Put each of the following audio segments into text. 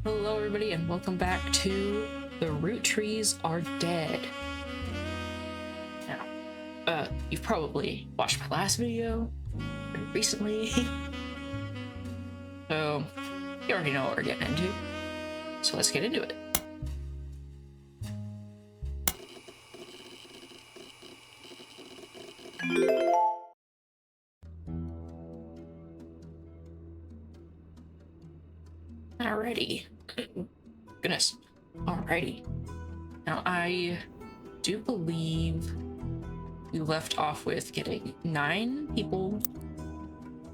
Hello everybody and welcome back to The Roottrees Are Dead. Now, you've probably watched my last video pretty recently. So, you already know what we're getting into. So let's get into it. Alrighty. Goodness. Alrighty. Now, I do believe we left off with getting 9 people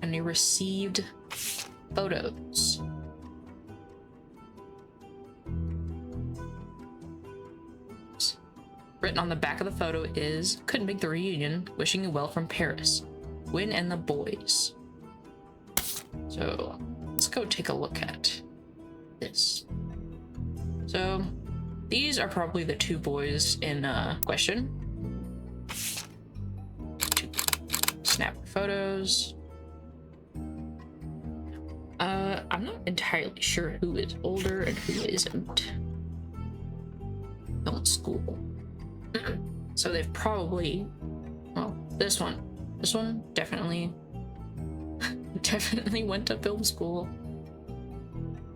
and they received photos. Written on the back of the photo is, "Couldn't make the reunion, wishing you well from Paris. Win and the boys." So, let's go take a look at this. So, these are probably the 2 boys in question. Snap photos. I'm not entirely sure who is older and who isn't. Film school. So they've probably, well, this one definitely went to film school.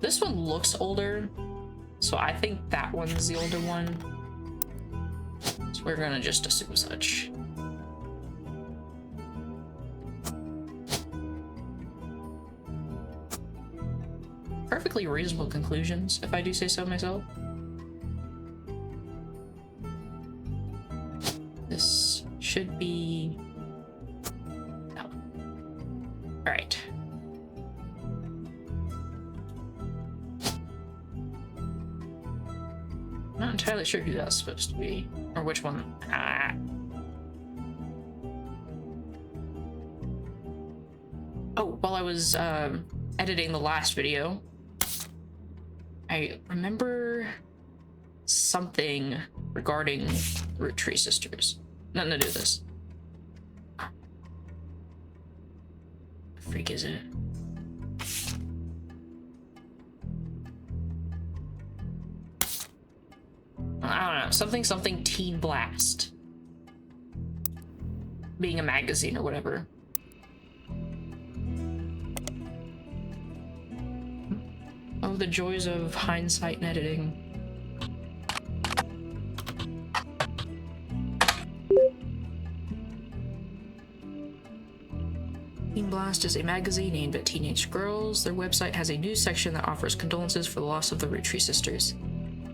This one looks older, so I think that one's the older one. So we're gonna just assume such. Perfectly reasonable conclusions, if I do say so myself. This should be... Oh. Alright. Not entirely sure who that's supposed to be, or which one. Oh, while I was editing the last video, I remember something regarding Roottrees sisters. Nothing to do with this. The freak is it? I don't know. Something Teen Blast. Being a magazine or whatever. Oh, the joys of hindsight and editing. Teen Blast is a magazine aimed at teenage girls. Their website has a news section that offers condolences for the loss of the Roottrees sisters.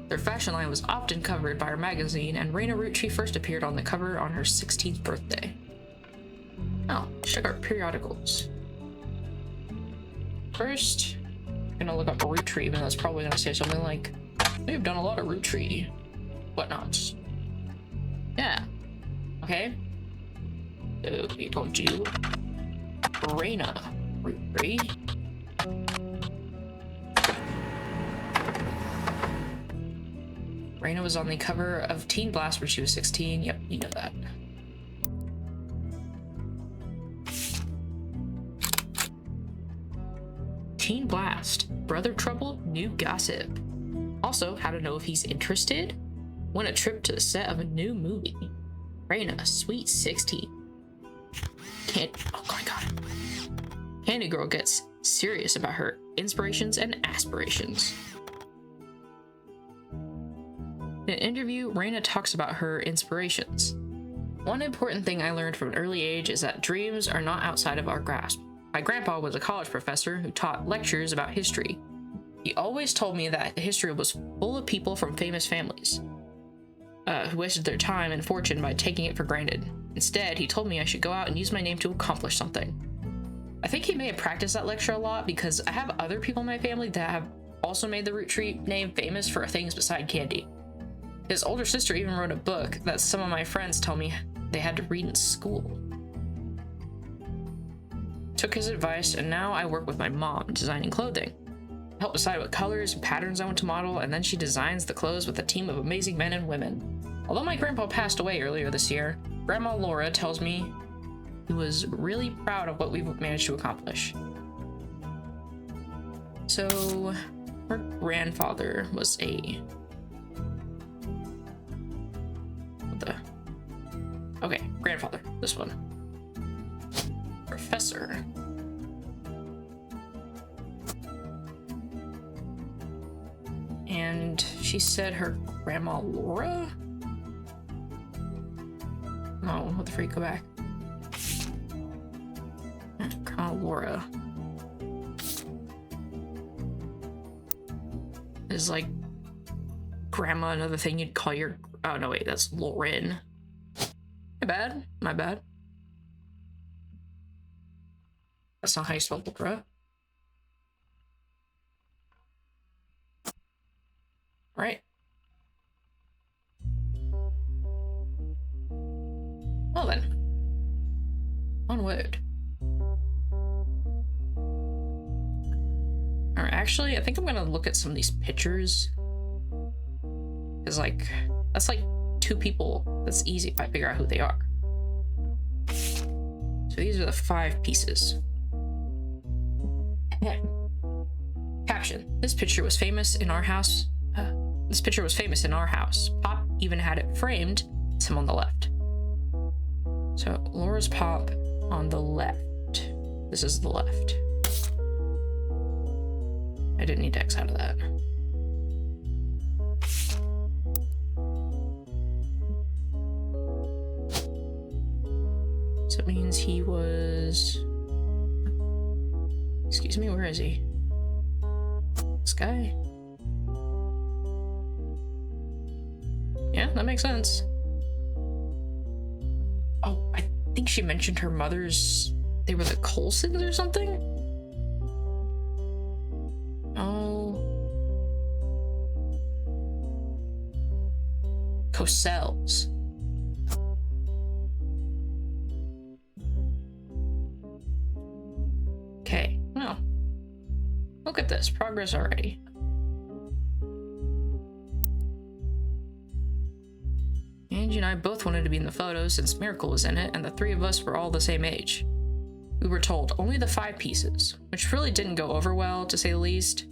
Their fashion line was often covered by our magazine, and Raina Roottree first appeared on the cover on her 16th birthday. Oh, check our periodicals. First, I'm gonna look up Roottree, even though it's probably gonna say something like, "They've done a lot of Roottree whatnots." Yeah. Okay. So we go to Raina Roottree. Raina was on the cover of Teen Blast when she was 16. Yep, you know that. Teen Blast. Brother trouble, new gossip. Also, how to know if he's interested? Win a trip to the set of a new movie. Raina, sweet 16. Oh my god. Candy Girl gets serious about her inspirations and aspirations. In an interview, Raina talks about her inspirations. One important thing I learned from an early age is that dreams are not outside of our grasp. My grandpa was a college professor who taught lectures about history. He always told me that history was full of people from famous families who wasted their time and fortune by taking it for granted. Instead, he told me I should go out and use my name to accomplish something. I think he may have practiced that lecture a lot because I have other people in my family that have also made the Roottree name famous for things beside candy. His older sister even wrote a book that some of my friends tell me they had to read in school. Took his advice, and now I work with my mom designing clothing. I help decide what colors and patterns I want to model, and then she designs the clothes with a team of amazing men and women. Although my grandpa passed away earlier this year, Grandma Laura tells me he was really proud of what we've managed to accomplish. So, her grandfather was a... What the... Okay, grandfather, this one. Professor. And she said her grandma Laura? Oh, what the freak, go back. Grandma Laura. Is like grandma another thing you'd call your... Oh, no, wait, that's Lauren. My bad, my bad. That's not how you spell Laura. Right. Well then. Onward. Alright, actually, I think I'm gonna look at some of these pictures. Because, like, that's like 2 people. That's easy if I figure out who they are. So these are the 5 pieces. Caption. This picture was famous in our house. Pop even had it framed. It's him on the left. So Laura's Pop on the left. This is the left. I didn't need to X out of that. So it means he was... Excuse me, where is he? This guy? Yeah, that makes sense. Oh, I think she mentioned her mother's... They were the Colsons or something? Oh. Coselles. Okay, well. Look at this, progress already. Angie and I both wanted to be in the photo since Miracle was in it, and the 3 of us were all the same age. We were told only the 5 pieces, which really didn't go over well, to say the least.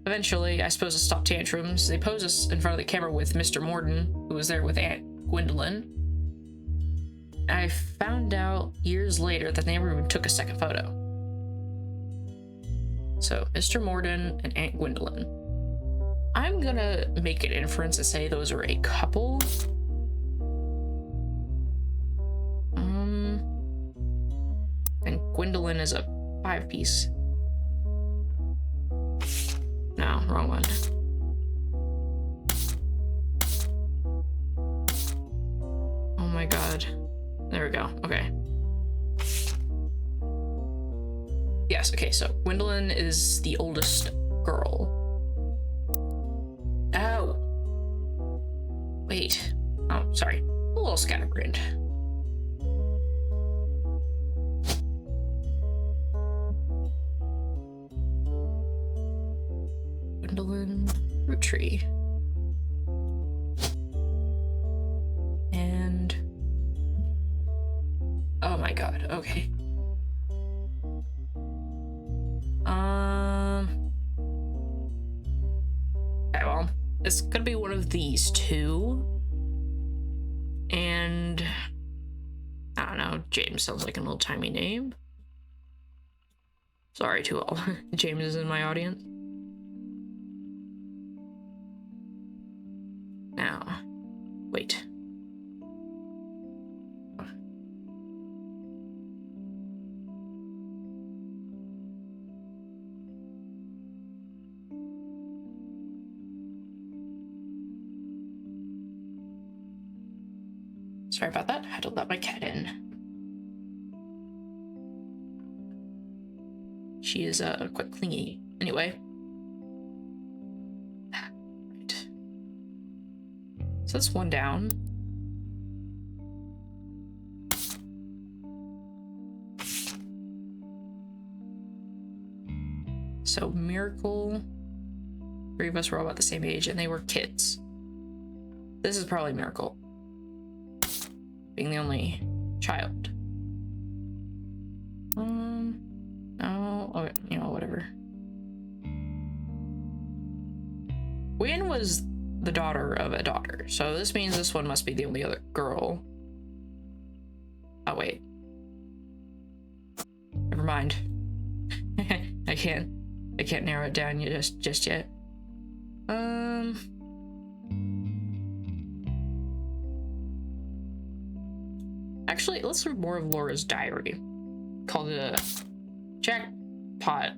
Eventually, I suppose to stop tantrums, they posed us in front of the camera with Mr. Morden, who was there with Aunt Gwendolyn. I found out years later that they never even took a second photo. So, Mr. Morden and Aunt Gwendolyn. I'm gonna make an inference and say those are a couple. And Gwendolyn is a 5-piece. No, wrong one. Oh my god. There we go. Okay. Yes, okay, so Gwendolyn is the oldest girl. Oh. Wait. Oh, sorry. A little scatterbrained. Gwendolyn Roottrees. And... Oh my god, okay. Okay, well, it's gonna be one of these 2. And... I don't know, James sounds like an old-timey name. Sorry to all James in my audience. Now, wait. Sorry about that. I had to let my cat in. She is quite clingy. Anyway. Right. So that's 1 down. So Miracle, 3 of us were all about the same age, and they were kids. This is probably Miracle, being the only child. No, oh, you know, whatever. Gwen was the daughter of a daughter, so this means this one must be the only other girl. Oh, wait. Never mind. I can't narrow it down just yet. Actually, let's read more of Laura's diary. Called it a jackpot.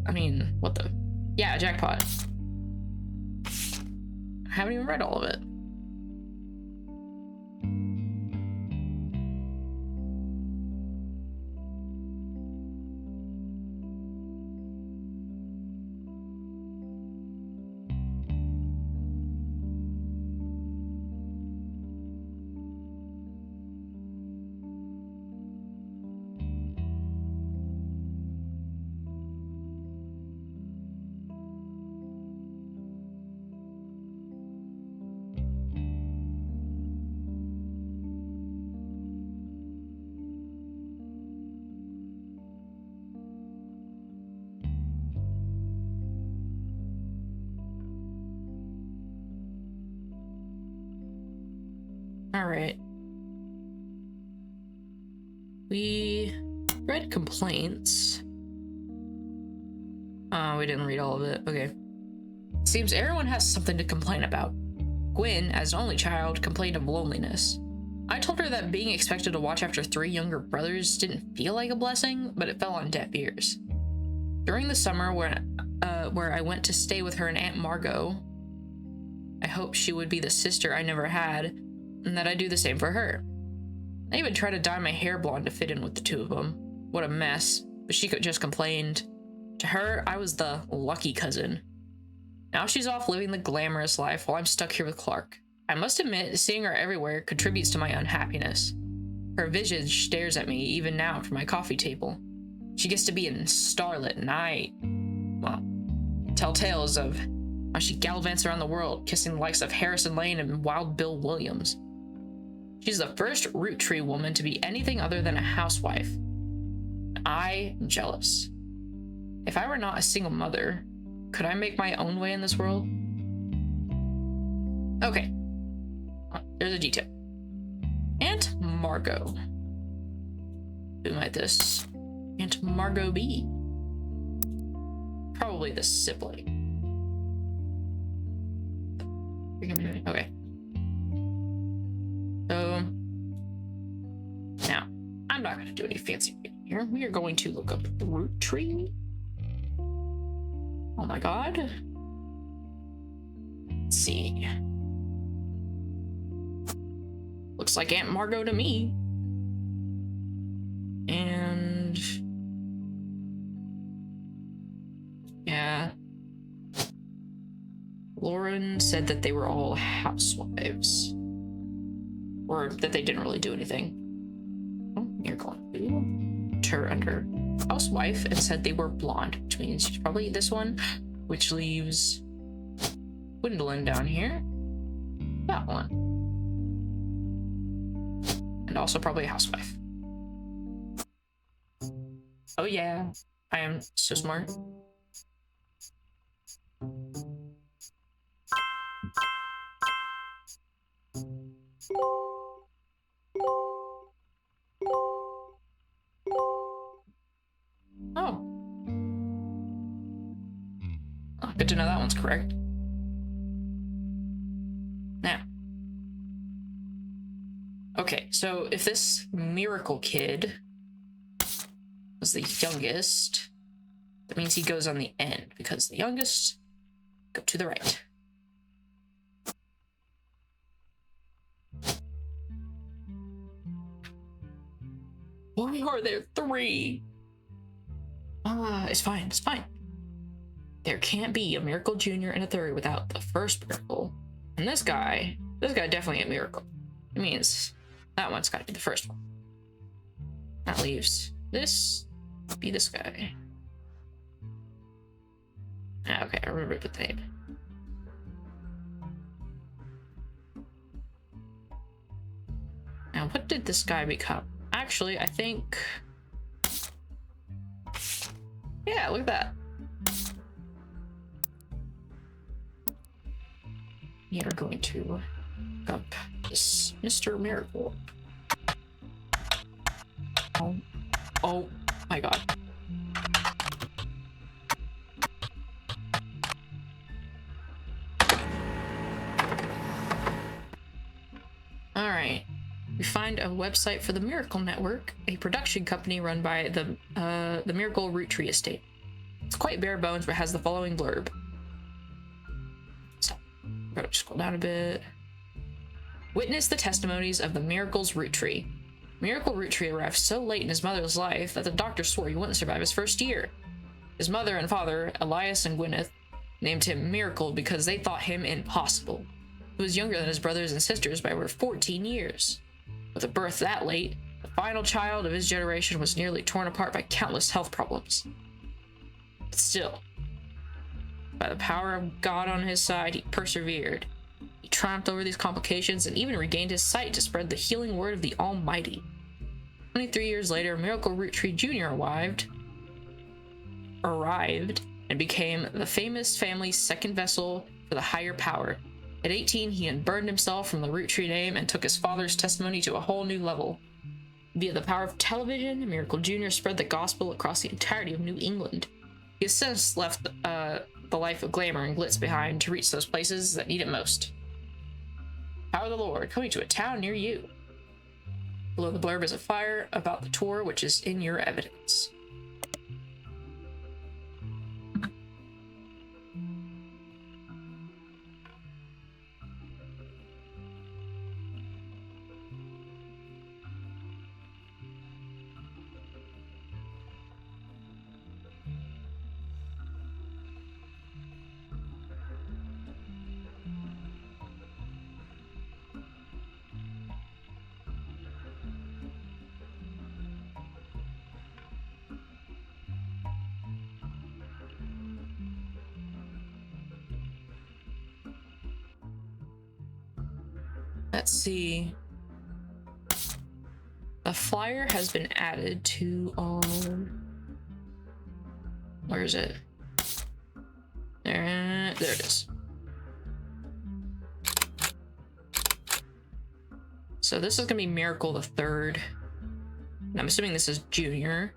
I mean, what the? Yeah, jackpot. I haven't even read all of it. All right. We read complaints. Oh, we didn't read all of it. Okay. Seems everyone has something to complain about. Gwen, as an only child, complained of loneliness. I told her that being expected to watch after 3 younger brothers didn't feel like a blessing, but it fell on deaf ears. During the summer where I went to stay with her and Aunt Margot, I hoped she would be the sister I never had, and that I'd do the same for her. I even tried to dye my hair blonde to fit in with the two of them. What a mess, but she just complained. To her, I was the lucky cousin. Now she's off living the glamorous life while I'm stuck here with Clark. I must admit, seeing her everywhere contributes to my unhappiness. Her visage stares at me even now from my coffee table. She gets to be in starlit, and I, well, tell tales of how she gallivants around the world, kissing the likes of Harrison Lane and Wild Bill Williams. She's the first Roottrees woman to be anything other than a housewife. I am jealous. If I were not a single mother, could I make my own way in this world? Okay. There's a detail. Aunt Margot. Who might this? Aunt Margot be? Probably the sibling. Okay. So, now, I'm not going to do any fancy reading here. We are going to look up the Roottrees. Oh my god. Let's see. Looks like Aunt Margot to me. And yeah. Lauren said that they were all housewives. Or that they didn't really do anything. Oh, you're going to her under housewife and said they were blonde, which means she's probably this one, which leaves Gwendolyn down here. That one. And also probably a housewife. Oh yeah, I am so smart. Oh. Oh, good to know that one's correct. Now. Okay, so if this miracle kid was the youngest, that means he goes on the end, because the youngest go to the right. Why are there 3? It's fine, it's fine. There can't be a Miracle Jr. and a 3rd without the first miracle. And this guy definitely a miracle. It means that one's gotta be the first one. That leaves this, be this guy. Okay, I remember the name. Now, what did this guy become? Actually, I think... Yeah, look at that. we are going to look up this Mr. Miracle. Oh my god. Alright. We find a website for the Miracle Network, a production company run by the Miracle Roottrees estate. It's quite bare bones, but has the following blurb. So, gotta scroll down a bit. Witness the testimonies of the Miracle's Roottrees. Miracle Roottrees arrived so late in his mother's life that the doctor swore he wouldn't survive his first year. His mother and father, Elias and Gwyneth, named him Miracle because they thought him impossible. He was younger than his brothers and sisters by over 14 years. With a birth that late, the final child of his generation was nearly torn apart by countless health problems. But still, by the power of God on his side, he persevered. He triumphed over these complications and even regained his sight to spread the healing word of the Almighty. 23 years later, Miracle Roottrees Jr. arrived and became the famous family's second vessel for the higher power. At 18, he unburdened himself from the Roottrees name and took his father's testimony to a whole new level. Via the power of television, Miracle Jr. spread the gospel across the entirety of New England. He has since left the life of glamour and glitz behind to reach those places that need it most. Power of the Lord, coming to a town near you. Below the blurb is a flyer about the tour, which is in your evidence. Let's see. A flyer has been added to our... Where is it? There it is. So this is gonna be Miracle the Third. And I'm assuming this is Junior.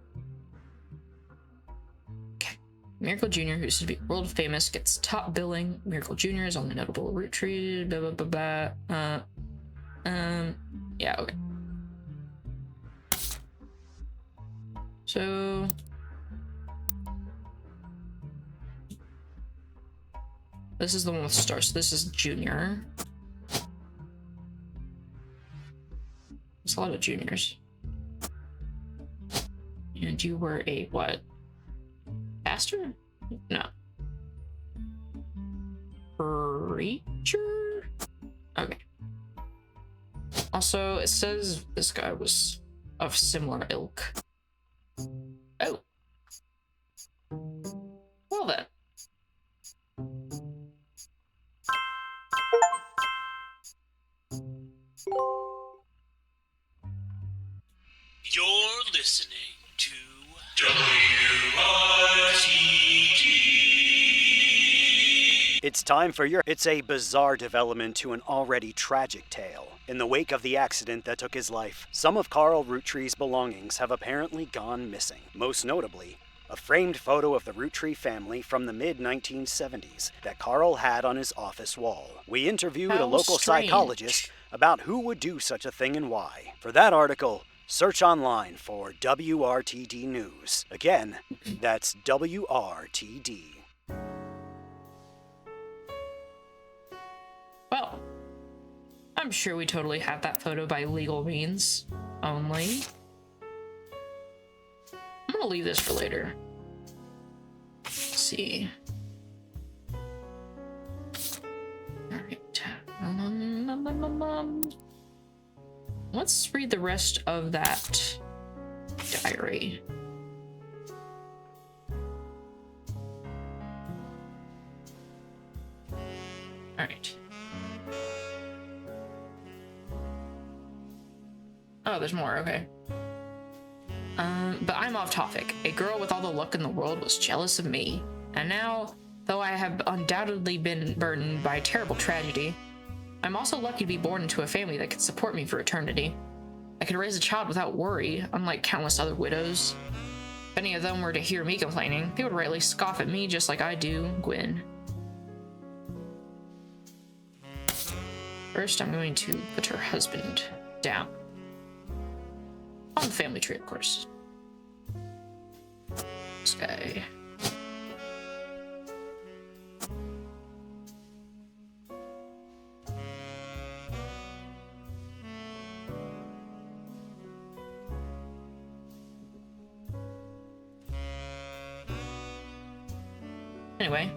Okay. Miracle Jr., who used to be world famous, gets top billing. Miracle Jr. is only notable Roottrees, blah, blah, blah, blah. Yeah, okay. So... This is the one with stars. So this is Junior. There's a lot of juniors. And you were a what? Pastor? No. Preacher? Okay. Also, it says this guy was of similar ilk. Oh. Well then. You're listening to WRTG. It's time for your... It's a bizarre development to an already tragic tale. In the wake of the accident that took his life, some of Carl Roottrees' belongings have apparently gone missing. Most notably, a framed photo of the Roottrees family from the mid-1970s that Carl had on his office wall. We interviewed a local psychologist about who would do such a thing and why. For that article, search online for WRTD News. Again, that's WRTD. Well, I'm sure we totally have that photo by legal means only. I'm gonna leave this for later. Let's see. Alright. Let's read the rest of that diary. Alright. Oh, there's more, okay. But I'm off topic. A girl with all the luck in the world was jealous of me. And now, though I have undoubtedly been burdened by a terrible tragedy, I'm also lucky to be born into a family that can support me for eternity. I can raise a child without worry, unlike countless other widows. If any of them were to hear me complaining, they would rightly scoff at me just like I do, Gwyn. First, I'm going to put her husband down. On the family tree, of course. This guy. Anyway.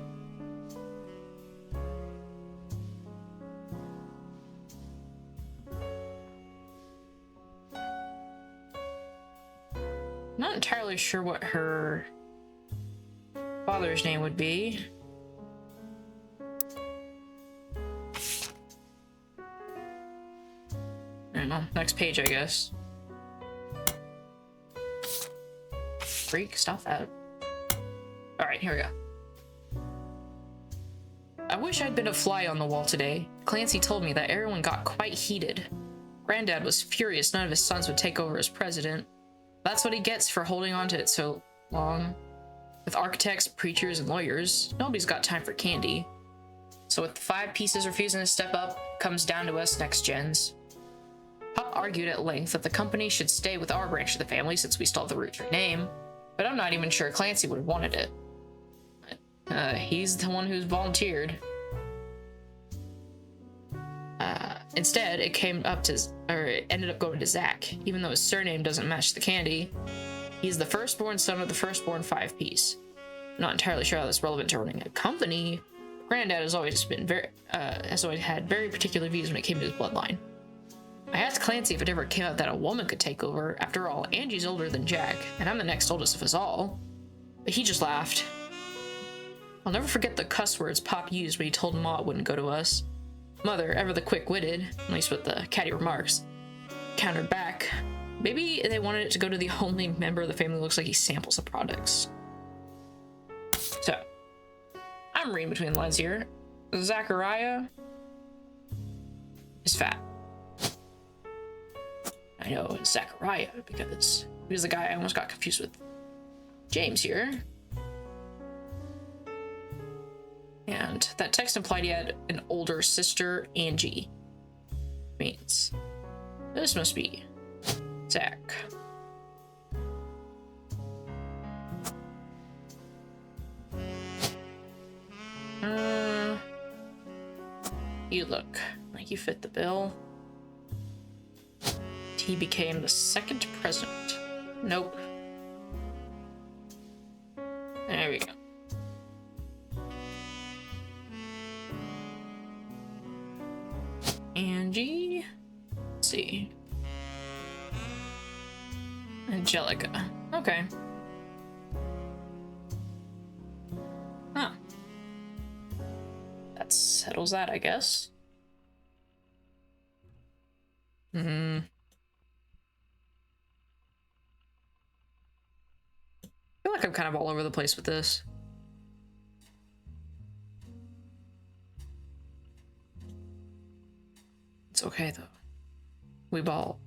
Not entirely sure what her father's name would be. I don't know. Next page, I guess. Freak, stop that. Alright, here we go. I wish I'd been a fly on the wall today. Clancy told me that everyone got quite heated. Granddad was furious none of his sons would take over as president. That's what he gets for holding on to it so long. With architects, preachers, and lawyers, nobody's got time for candy. So with the 5 pieces refusing to step up, it comes down to us next gens. Pop argued at length that the company should stay with our branch of the family since we still have the Roottrees name, but I'm not even sure Clancy would have wanted it. He's the one who's volunteered. Instead, it ended up going to Zach, even though his surname doesn't match the candy. He's the firstborn son of the firstborn 5-piece. Not entirely sure how that's relevant to running a company. Granddad has always had very particular views when it came to his bloodline. I asked Clancy if it ever came out that a woman could take over. After all, Angie's older than Jack, and I'm the next oldest of us all. But he just laughed. I'll never forget the cuss words Pop used when he told Ma it wouldn't go to us. Mother, ever the quick-witted, at least with the catty remarks, countered back. Maybe they wanted it to go to the only member of the family who looks like he samples the products. So, I'm reading between the lines here. Zachariah is fat. I know it's Zachariah because he was the guy I almost got confused with James here. And that text implied he had an older sister, Angie. Means this must be Zach. You look like you fit the bill. He became the 2nd president. Nope. There we go. Angie. Let's see. Angelica. Okay. Huh. That settles that, I guess. I feel like I'm kind of all over the place with this. It's okay, though. We ball.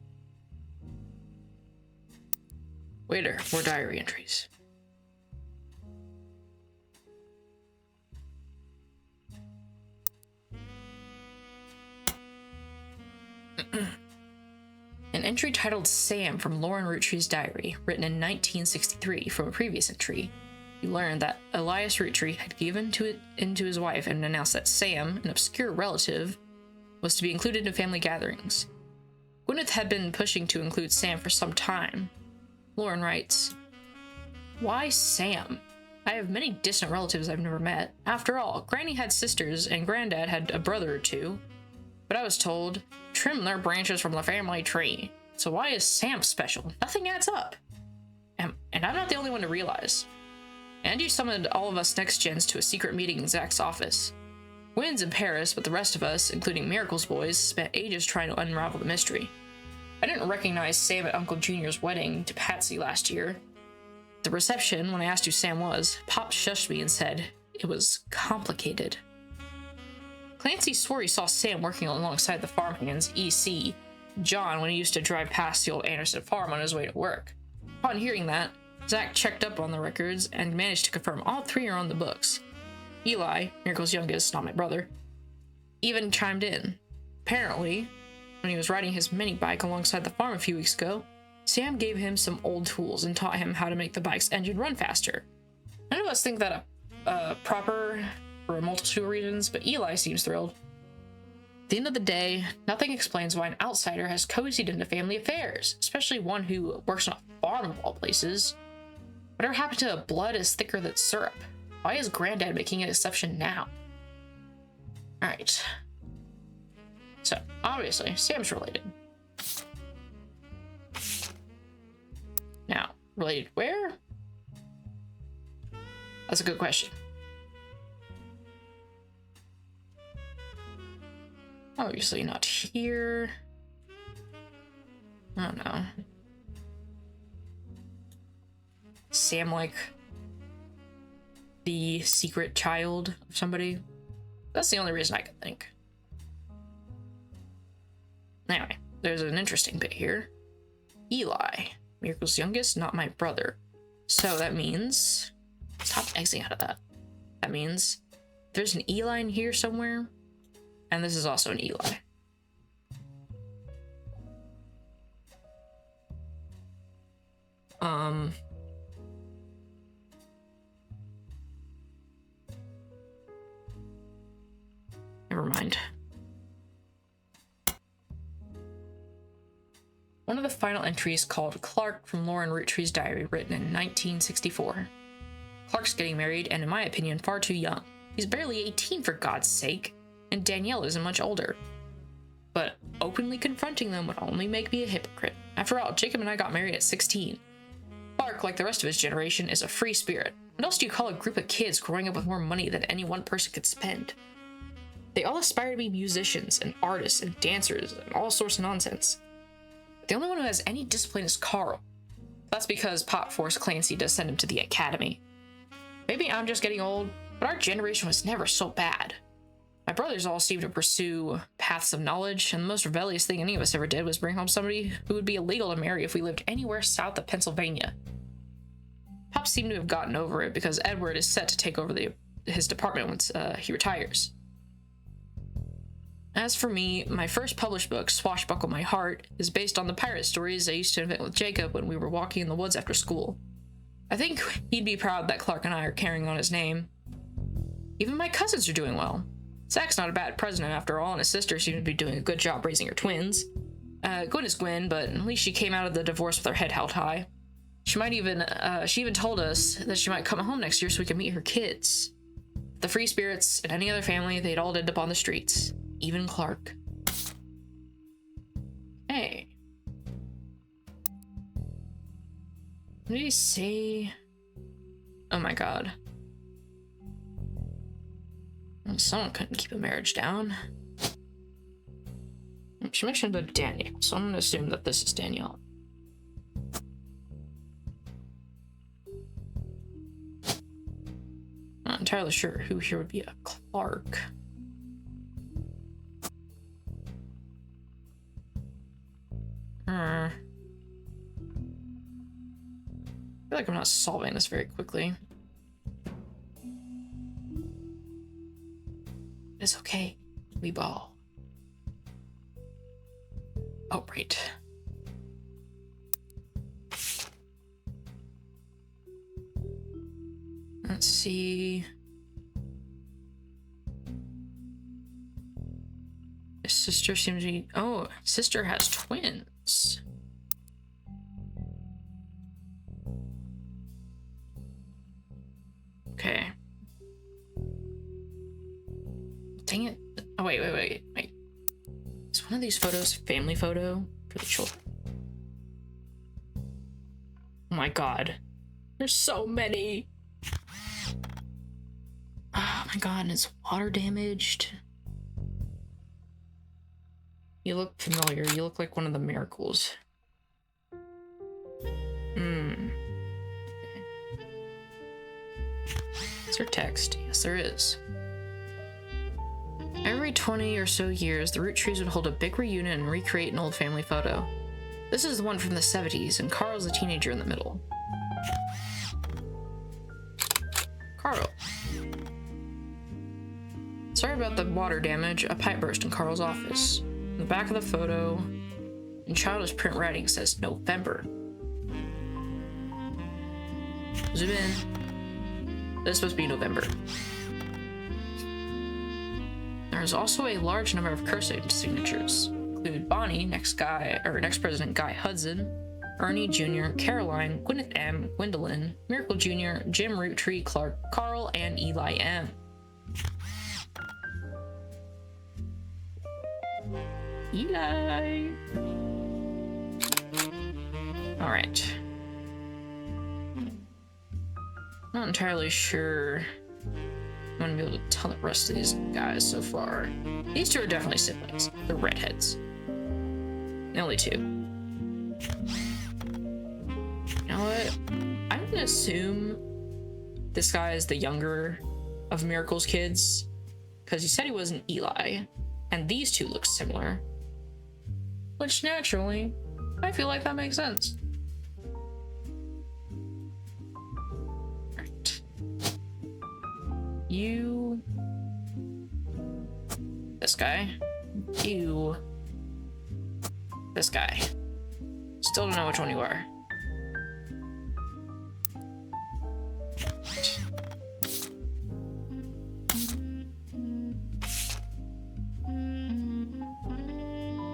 Waiter, more diary entries. An entry titled Sam from Lauren Roottree's diary, written in 1963 from a previous entry. You learned that Elias Roottree had given into his wife and announced that Sam, an obscure relative, was to be included in family gatherings. Gwyneth had been pushing to include Sam for some time. Lauren writes, "Why Sam? I have many distant relatives I've never met. After all, Granny had sisters and Granddad had a brother or two. But I was told, trim their branches from the family tree. So why is Sam special? Nothing adds up. And I'm not the only one to realize." Andy summoned all of us next gens to a secret meeting in Zach's office. Wynn's in Paris, but the rest of us, including Miracle's boys, spent ages trying to unravel the mystery. I didn't recognize Sam at Uncle Junior's wedding to Patsy last year. At the reception, when I asked who Sam was, Pop shushed me and said it was complicated. Clancy swore he saw Sam working alongside the farmhands, E.C. John, when he used to drive past the old Anderson farm on his way to work. Upon hearing that, Zach checked up on the records and managed to confirm all three are on the books. Eli, Miracle's youngest, not my brother, even chimed in. Apparently, when he was riding his mini bike alongside the farm a few weeks ago, Sam gave him some old tools and taught him how to make the bike's engine run faster. None of us think that proper for a multitude of reasons, but Eli seems thrilled. At the end of the day, nothing explains why an outsider has cozied into family affairs, especially one who works on a farm of all places. Whatever happened to blood is thicker than syrup? Why is Granddad making an exception now? Alright. So, obviously, Sam's related. Now, related where? That's a good question. Obviously not here. I don't know. Sam like the secret child of somebody? That's the only reason I could think. Anyway, there's an interesting bit here. Eli, Miracle's youngest, not my brother. So that means... Stop exiting out of that. That means there's an Eli in here somewhere, and this is also an Eli. Never mind. One of the final entries called Clark from Lauren Roottrees' diary, written in 1964. Clark's getting married, and in my opinion, far too young. He's barely 18 for God's sake, and Danielle isn't much older. But openly confronting them would only make me a hypocrite. After all, Jacob and I got married at 16. Clark, like the rest of his generation, is a free spirit. What else do you call a group of kids growing up with more money than any one person could spend? They all aspire to be musicians and artists and dancers and all sorts of nonsense. The only one who has any discipline is Carl. That's because Pop forced Clancy to send him to the academy. Maybe I'm just getting old, but our generation was never so bad. My brothers all seem to pursue paths of knowledge, and the most rebellious thing any of us ever did was bring home somebody who would be illegal to marry if we lived anywhere south of Pennsylvania. Pop seemed to have gotten over it because Edward is set to take over his department once he retires. As for me, my first published book, Swashbuckle My Heart, is based on the pirate stories I used to invent with Jacob when we were walking in the woods after school. I think he'd be proud that Clark and I are carrying on his name. Even my cousins are doing well. Zach's not a bad president after all, and his sister seems to be doing a good job raising her twins. Gwen is Gwen, but at least she came out of the divorce with her head held high. She even told us that she might come home next year so we could meet her kids. The Free Spirits and any other family, they'd all end up on the streets. Even Clark. Hey. What did he say? Oh my god. Well, someone couldn't keep a marriage down. She mentioned about Danielle, so I'm gonna assume that this is Danielle. Not entirely sure who here would be a Clark. I feel like I'm not solving this very quickly. It's okay. We ball. Oh, right. Let's see. His sister seems to be... Oh, sister has twins. Okay. Dang it. Oh, wait. Is one of these photos a family photo for the children? Oh my god. There's so many. Oh my god, and it's water damaged. You look familiar. You look like one of the miracles. Okay. Is there text? Yes, there is. Every 20 or so years, the Roottrees would hold a big reunion and recreate an old family photo. This is the one from the 70s, and Carl's a teenager in the middle. Carl. Sorry about the water damage. A pipe burst in Carl's office. In the back of the photo, in childish print writing, says November. Zoom in. This must be November. There is also a large number of cursive signatures, include Bonnie, next President Guy Hudson, Ernie Jr., Caroline, Gwyneth M., Gwendolyn, Miracle Jr., Jim Roottree, Clark, Carl, and Eli M. Eli! Alright. Not entirely sure I'm gonna be able to tell the rest of these guys so far. These two are definitely siblings. They're redheads. The only two. You know what? I'm gonna assume this guy is the younger of Miracle's kids, because he said he wasn't Eli, and these two look similar. Which naturally, I feel like that makes sense. Right. You. This guy. You. This guy. Still don't know which one you are.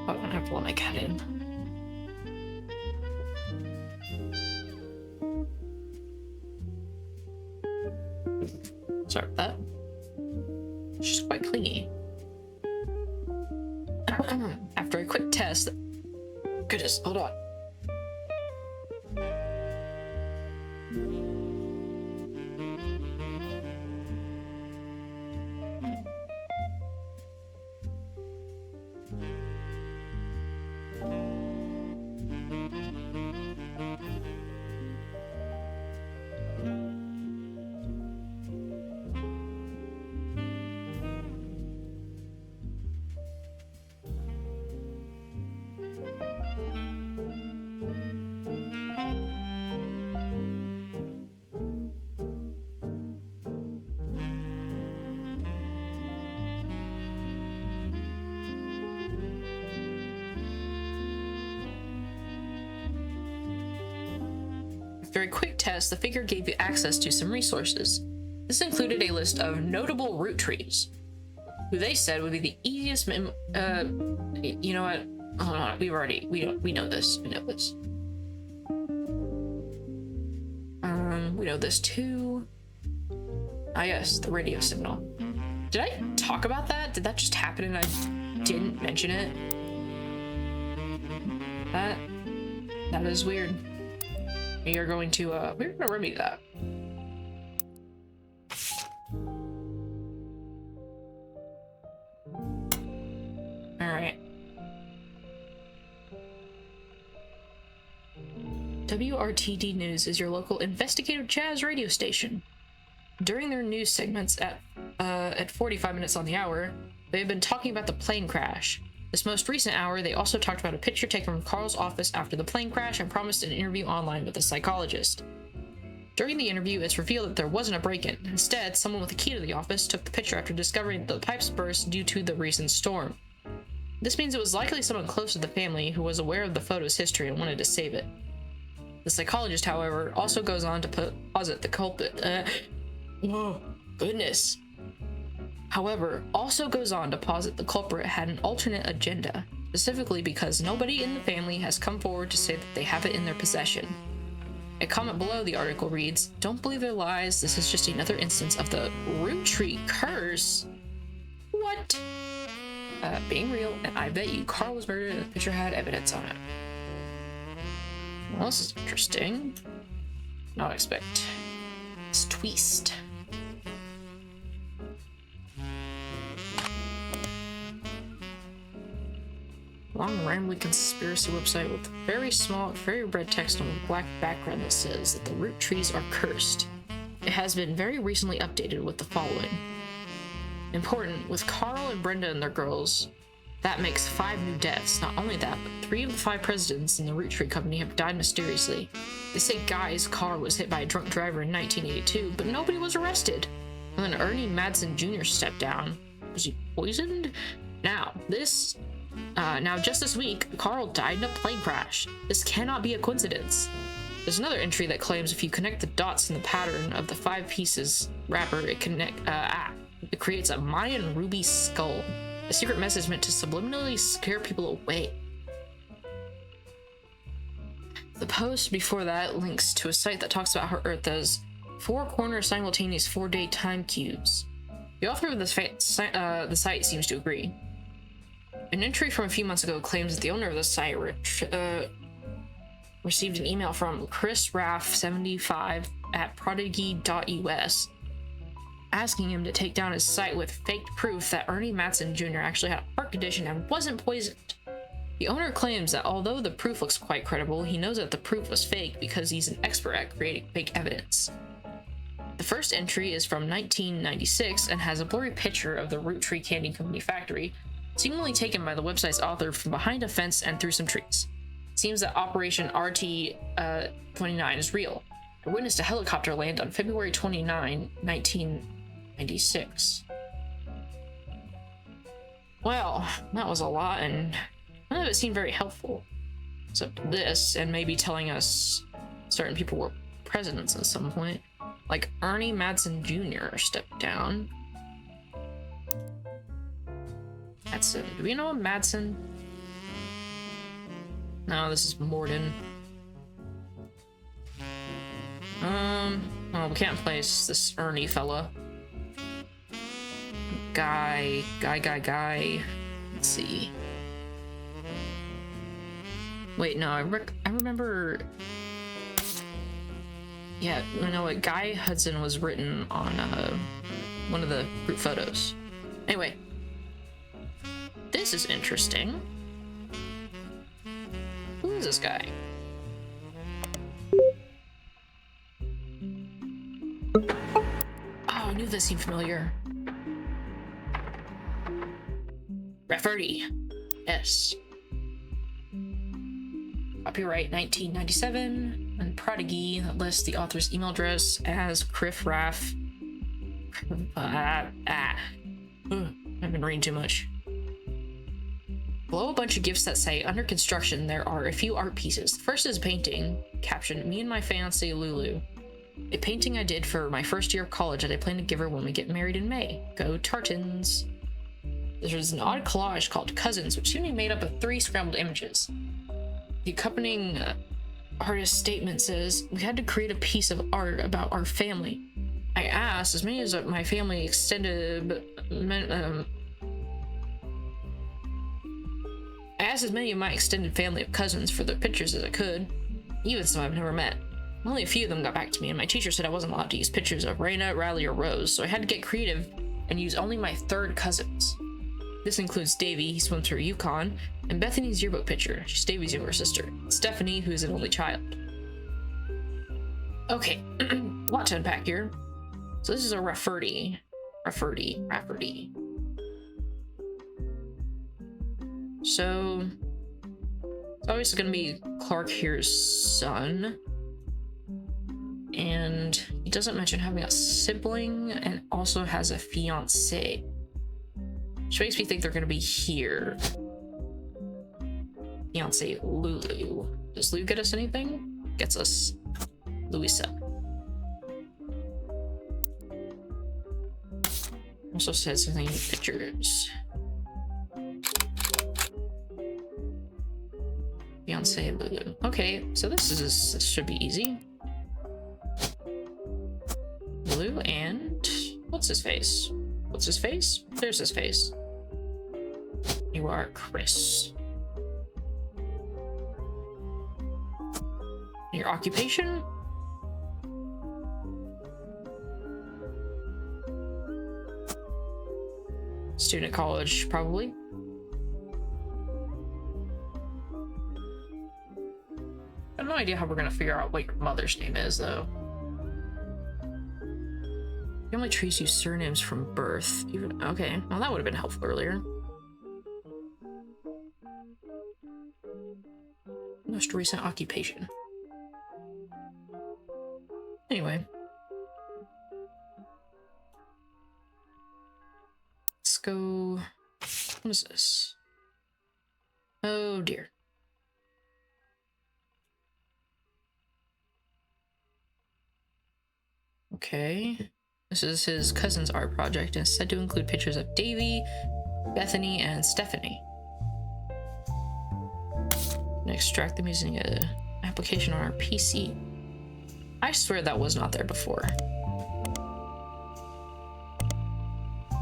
Oh, I don't have to let my cat in. Sorry about that. She's quite clingy. After a quick test. Goodness, hold on. After a quick test, the figure gave you access to some resources. This included a list of notable Roottrees, who they said would be the easiest you know what? Hold on, we know this. We know this. We know this too. Ah yes, the radio signal. Did I talk about that? Did that just happen and I didn't mention it? That is weird. We're going to remedy that. Alright. WRTD News is your local investigative jazz radio station. During their news segments at 45 minutes on the hour, they have been talking about the plane crash. This most recent hour, they also talked about a picture taken from Carl's office after the plane crash and promised an interview online with a psychologist. During the interview, it's revealed that there wasn't a break-in. Instead, someone with a key to the office took the picture after discovering that the pipes burst due to the recent storm. This means it was likely someone close to the family who was aware of the photo's history and wanted to save it. The psychologist, however, also goes on to posit the culprit. Oh, goodness. However, also goes on to posit the culprit had an alternate agenda, specifically because nobody in the family has come forward to say that they have it in their possession. A comment below the article reads, "Don't believe their lies, this is just another instance of the Roottrees curse." What? Being real, and I bet you Carl was murdered and the picture had evidence on it. Well, this is interesting. Not expect. It's twist. Long rambly conspiracy website with very small, very red text on a black background that says that the Roottrees are cursed. It has been very recently updated with the following. Important, with Carl and Brenda and their girls, that makes 5 new deaths. Not only that, but 3 of the 5 presidents in the Roottrees company have died mysteriously. They say Guy's car was hit by a drunk driver in 1982, but nobody was arrested. And then Ernie Madsen Jr. stepped down. Was he poisoned? Now, just this week, Carl died in a plane crash. This cannot be a coincidence. There's another entry that claims if you connect the dots in the pattern of the 5 pieces wrapper, it creates a Mayan ruby skull. A secret message meant to subliminally scare people away. The post before that links to a site that talks about how Earth has 4 corner simultaneous 4-day time cubes. The author of the site seems to agree. An entry from a few months ago claims that the owner of the site received an email from Chris Raff 75 at prodigy.us asking him to take down his site with faked proof that Ernie Madsen Jr. actually had a heart condition and wasn't poisoned. The owner claims that although the proof looks quite credible, he knows that the proof was fake because he's an expert at creating fake evidence. The first entry is from 1996 and has a blurry picture of the Roottrees Candy Company factory, seemingly taken by the website's author from behind a fence and through some trees. It seems that Operation RT-29 is real. I witnessed a helicopter land on February 29, 1996. Well, that was a lot, and none of it seemed very helpful. Except this, and maybe telling us certain people were presidents at some point. Like Ernie Madsen Jr. stepped down. Madsen. Do we know a Madsen? No, this is Morden. Well, we can't place this Ernie fella. Guy. Let's see. Wait, no, I remember... Yeah, I know what Guy Hudson was written on one of the group photos. Anyway, this is interesting. Who is this guy? Oh, I knew this seemed familiar. Rafferty. Yes. Copyright 1997. And Prodigy lists the author's email address as Criff Raff. I've been reading too much. Below a bunch of gifts that say, under construction, there are a few art pieces. The first is a painting, captioned, me and my fiancée Lulu. A painting I did for my first year of college that I plan to give her when we get married in May. Go Tartans. There's an odd collage called Cousins, which seemed to be made up of 3 scrambled images. The accompanying artist statement says, we had to create a piece of art about our family. I asked as many of my extended family of cousins for their pictures as I could, even some I've never met. Only a few of them got back to me, and my teacher said I wasn't allowed to use pictures of Raina, Riley, or Rose, so I had to get creative and use only my 3rd cousins. This includes Davy, he swims through Yukon, and Bethany's yearbook picture. She's Davy's younger sister. Stephanie, who is an only child. Okay, a lot to unpack here. So this is a Rafferty. So, it's obviously gonna be Clark here's son. And he doesn't mention having a sibling and also has a fiancée. Which makes me think they're gonna be here. Fiancée Lulu. Does Lou get us anything? Gets us Louisa. Also says something in pictures. Fiancée Lulu. Okay, so this should be easy. Lulu and what's his face? What's his face? There's his face. You are Chris. Your occupation? Student at college, probably. I have no idea how we're gonna figure out what your mother's name is, though. You Family trees use surnames from birth. Even okay, well that would have been helpful earlier. Most recent occupation. Anyway. Let's go. What is this? Oh dear. Okay. This is his cousin's art project and is said to include pictures of Davy, Bethany, and Stephanie. And extract them using an application on our PC. I swear that was not there before.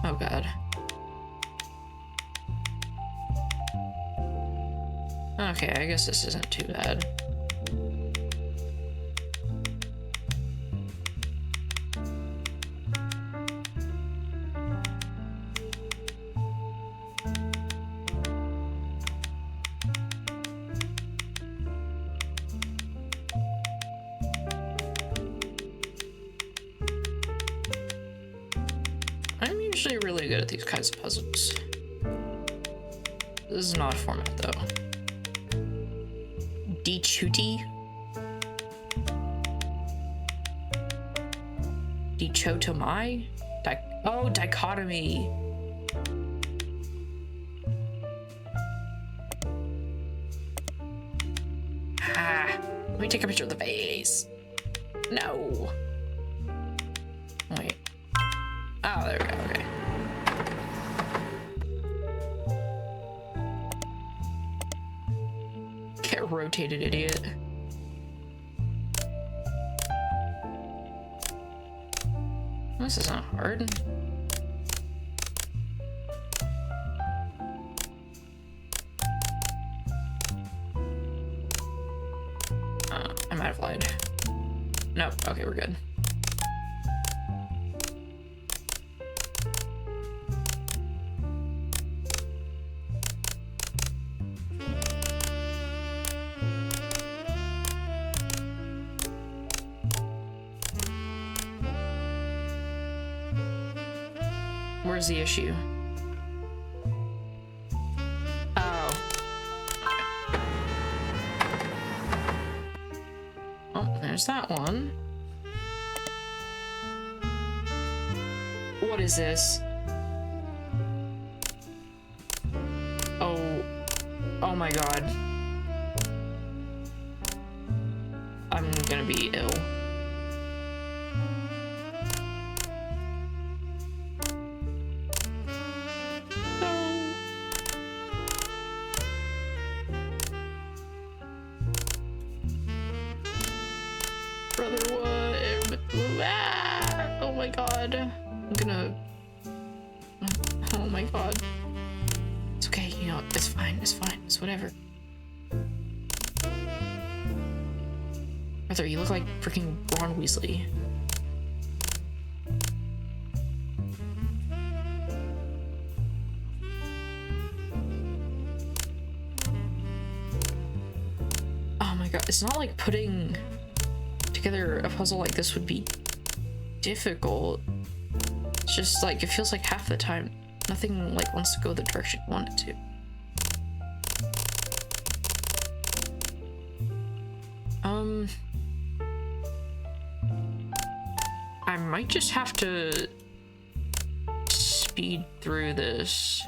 Oh god. Okay, I guess this isn't too bad. I'm usually really good at these kinds of puzzles. This is not a format though. Dichuti? Dichotomai? Oh, dichotomy. Ah, let me take a picture of the face. No. Wait. Oh, there we go, okay. Get rotated, idiot. This isn't hard. I might have lied. Nope, okay, we're good. Where's the issue? Oh. Oh, there's that one. What is this? Oh. Oh my god. I'm gonna be ill. Brother, what? Ah! Oh my god. I'm gonna... Oh my god. It's okay, you know, it's fine, it's whatever. Brother, you look like freaking Ron Weasley. Oh my god, it's not like putting together a puzzle like this would be difficult. It's just like, it feels like half the time nothing like wants to go the direction you want it to. I might just have to speed through this.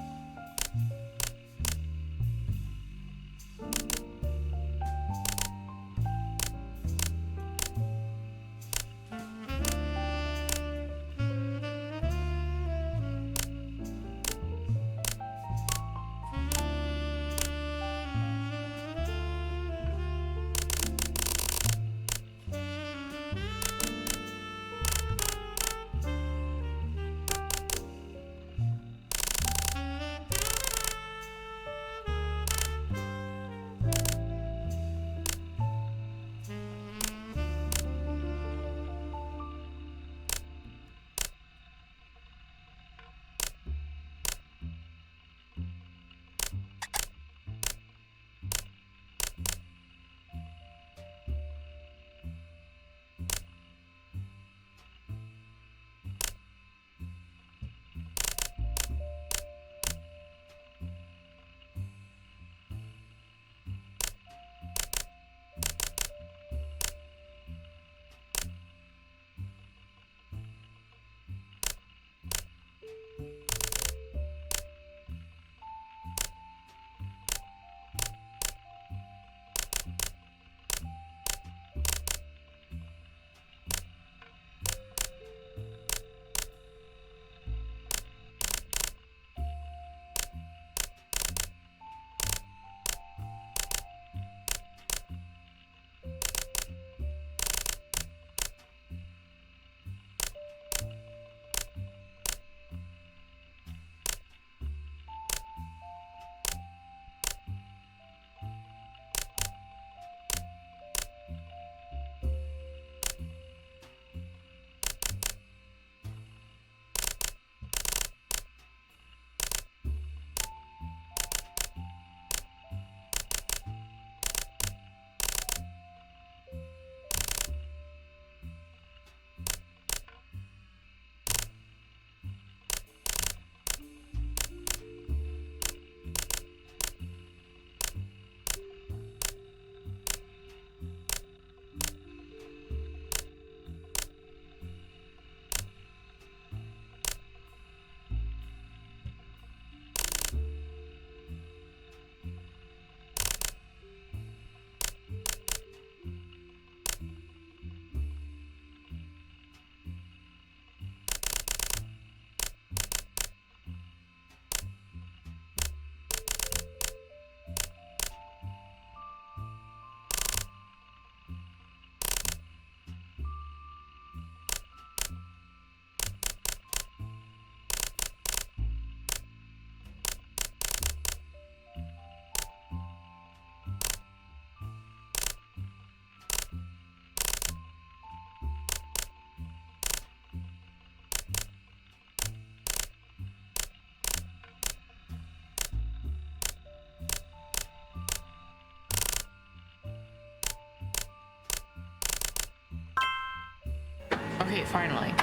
finally.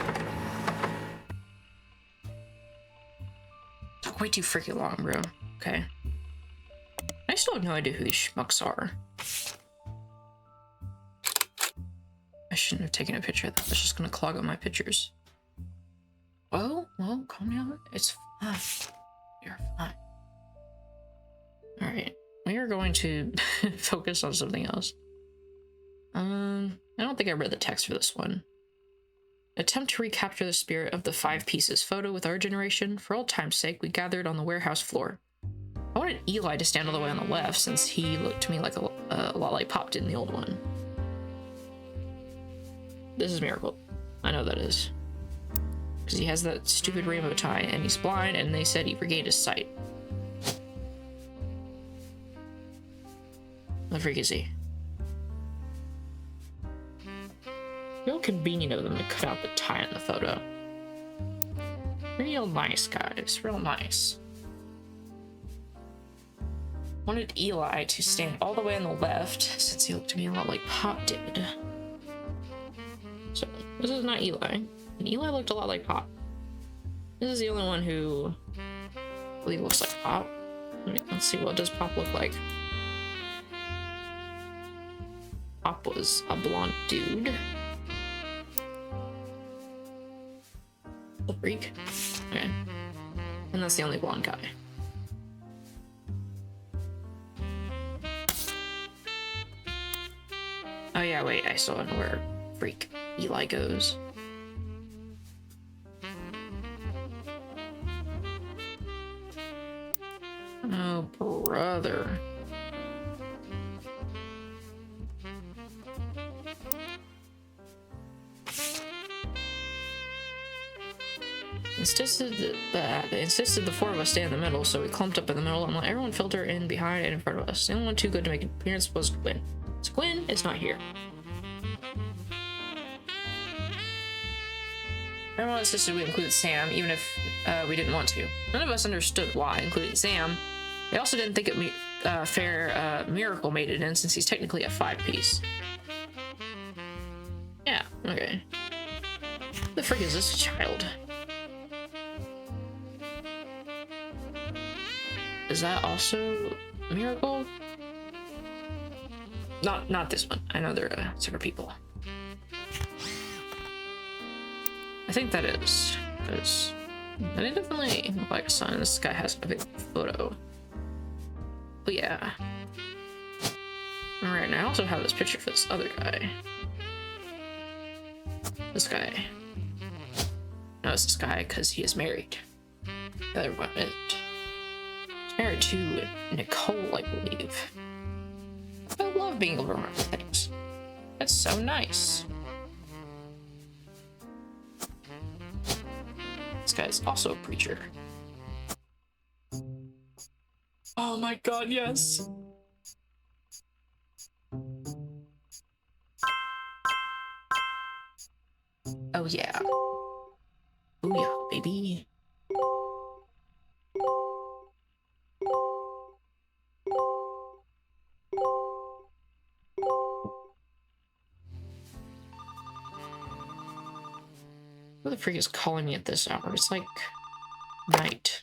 Took way too freaking long, bro. Okay. I still have no idea who these schmucks are. I shouldn't have taken a picture of that. That's just gonna clog up my pictures. Well, calm down. It's fine. You're fine. Alright. We are going to focus on something else. I don't think I read the text for this one. Attempt to recapture the spirit of the 5 pieces photo with our generation. For old time's sake, we gathered on the warehouse floor. I wanted Eli to stand all the way on the left since he looked to me like a lot like Pop did in the old one. This is Miracle. I know that is. Because he has that stupid rainbow tie and he's blind and they said he regained his sight. The freak is he? Real convenient of them to cut out the tie in the photo. Real nice, guys. Real nice. Wanted Eli to stand all the way on the left since he looked to me a lot like Pop did. So, this is not Eli. And Eli looked a lot like Pop. This is the only one who I believe looks like Pop. Let's see, what does Pop look like? Pop was a blonde dude. A freak. Okay. And that's the only blonde guy. Oh yeah, wait, I still don't know where freak Eli goes. Oh, brother. They insisted the 4 of us stay in the middle, so we clumped up in the middle and let everyone filter in behind and in front of us. The only one too good to make an appearance was Gwen. So Gwen is not here. Everyone insisted we include Sam, even if we didn't want to. None of us understood why, including Sam. They also didn't think it fair Miracle made it in, since he's technically a 5-piece. Yeah, okay. The frick is this child? Is that also Miracle? Not this one. I know they're separate people. I think that is, because they definitely look like a son. This guy has a big photo. But yeah. Alright, and I also have this picture for this other guy. This guy. No, it's this guy because he is married. The other one isn't. He's married to Nicole, I believe. I love being able to remember things. That's so nice. This guy's also a preacher. Oh my god, yes! Oh yeah. Booyah, baby. Who the freak is calling me at this hour? It's like night.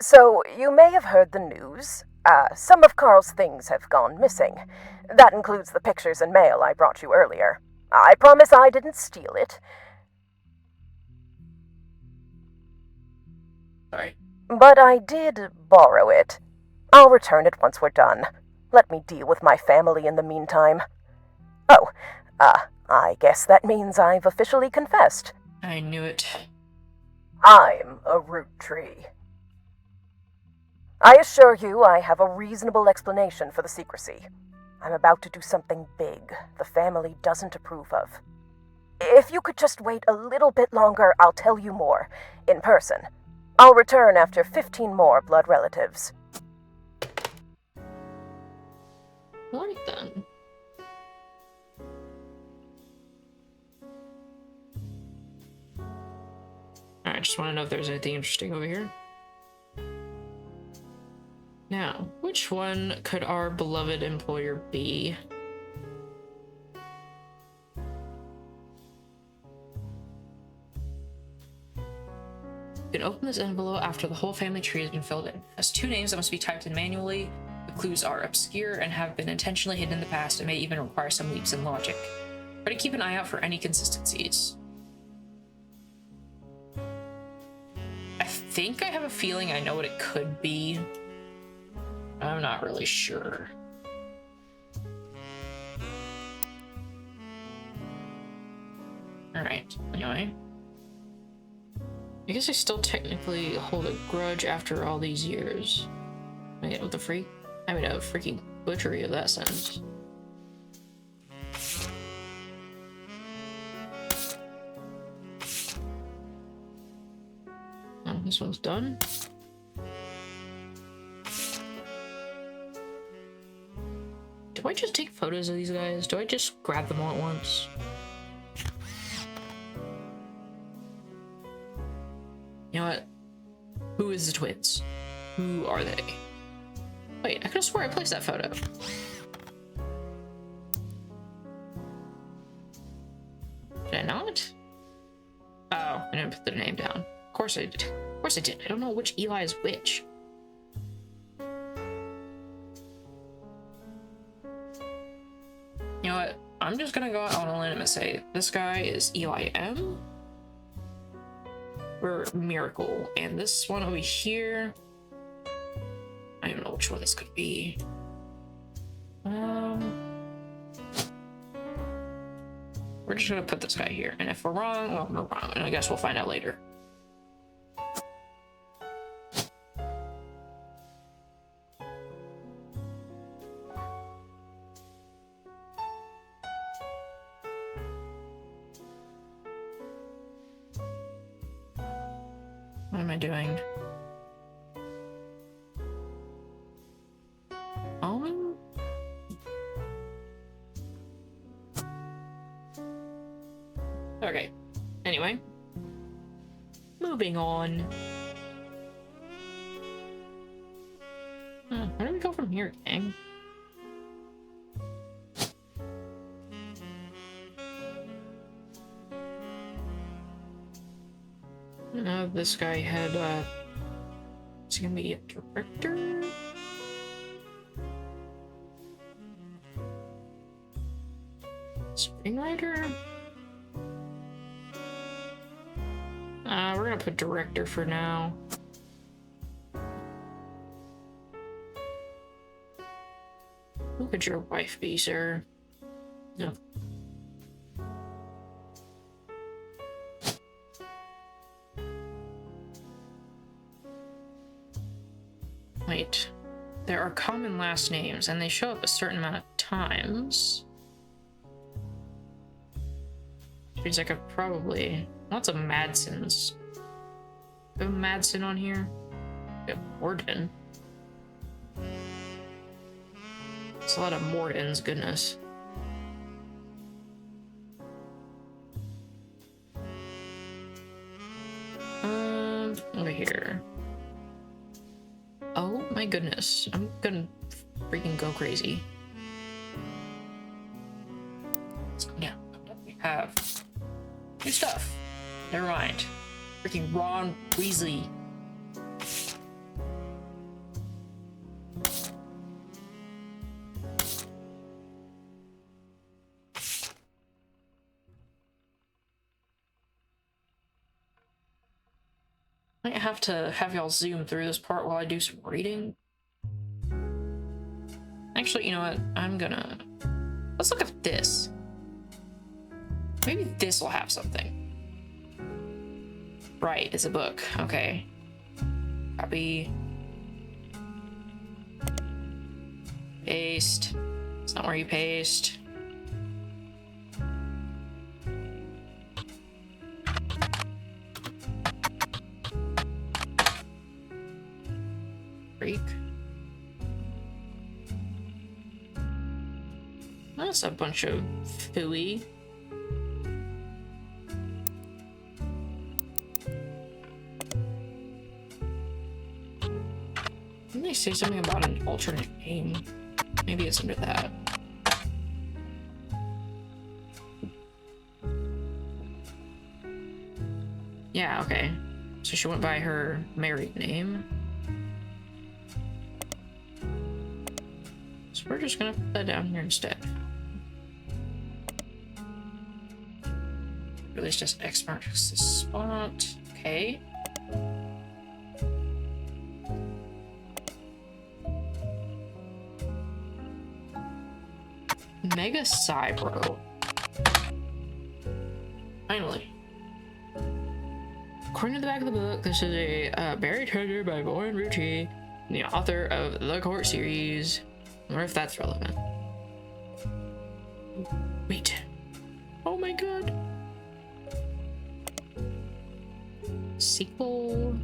So, you may have heard the news. Some of Carl's things have gone missing. That includes the pictures and mail I brought you earlier. I promise I didn't steal it. Sorry. But I did borrow it. I'll return it once we're done. Let me deal with my family in the meantime. Oh, I guess that means I've officially confessed. I knew it. I'm a Roottrees. I assure you I have a reasonable explanation for the secrecy. I'm about to do something big the family doesn't approve of. If you could just wait a little bit longer, I'll tell you more, in person. I'll return after 15 more blood relatives. Alright then. I just want to know if there's anything interesting over here. Now, which one could our beloved employer be? open this envelope after the whole family tree has been filled in. It has 2 names that must be typed in manually. The clues are obscure and have been intentionally hidden in the past and may even require some leaps in logic. Try to keep an eye out for any consistencies. I think I have a feeling I know what it could be. I'm not really sure. Alright, anyway. I guess I still technically hold a grudge after all these years. I get what the freak? I mean, a freaking butchery of that sense. Oh, this one's done. Do I just take photos of these guys? Do I just grab them all at once? You know what? Who is the twins? Who are they? Wait, I could have swore I placed that photo. Did I not? Oh, I didn't put the name down. Of course I did. Of course I did. I don't know which Eli is which. You know what? I'm just gonna go out on a limb and say this guy is Eli M. Or Miracle. And this one over here, I don't know which one this could be. We're just gonna put this guy here. And if we're wrong, well, we're wrong. And I guess we'll find out later. What am I doing? Okay. Anyway. Moving on. Where do we go from here, gang? Now this guy had, is he gonna be a director? Screenwriter? We're gonna put director for now. Who could your wife be, sir? No. Wait. There are common last names, and they show up a certain amount of times. Which means I could probably... Lots of Madsons. Do we have a Madsen on here? We have Morden. It's a lot of Mordens, goodness. Over here. Oh my goodness. I'm gonna freaking go crazy. Yeah, we have new stuff. Never mind. Freaking Ron Weasley. I might have to have y'all zoom through this part while I do some reading. Actually, you know what? Let's look at this. Maybe this will have something. Right, it's a book. Okay. Copy. Paste. It's not where you paste. Freak. That's a bunch of phooey. Didn't they say something about an alternate name? Maybe it's under that. Yeah, okay. So she went by her married name. So we're just gonna put that down here instead. Release just X marks the spot. Okay. Mega Cybro. Finally. According to the back of the book, this is a buried treasure by Warren Roottrees, the author of the Court series. I wonder if that's relevant. Wait. Oh my god. Sequel.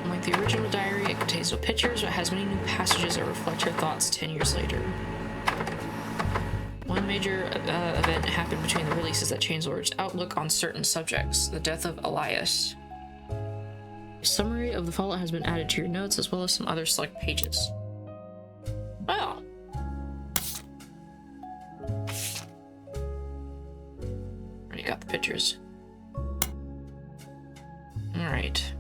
Like the original diary, it contains no pictures, but has many new passages that reflect her thoughts 10 years later. One major event happened between the releases that changed Lord's outlook on certain subjects: the death of Elias. A summary of the fallout has been added to your notes, as well as some other select pages. Wow. Already got the pictures. Alright.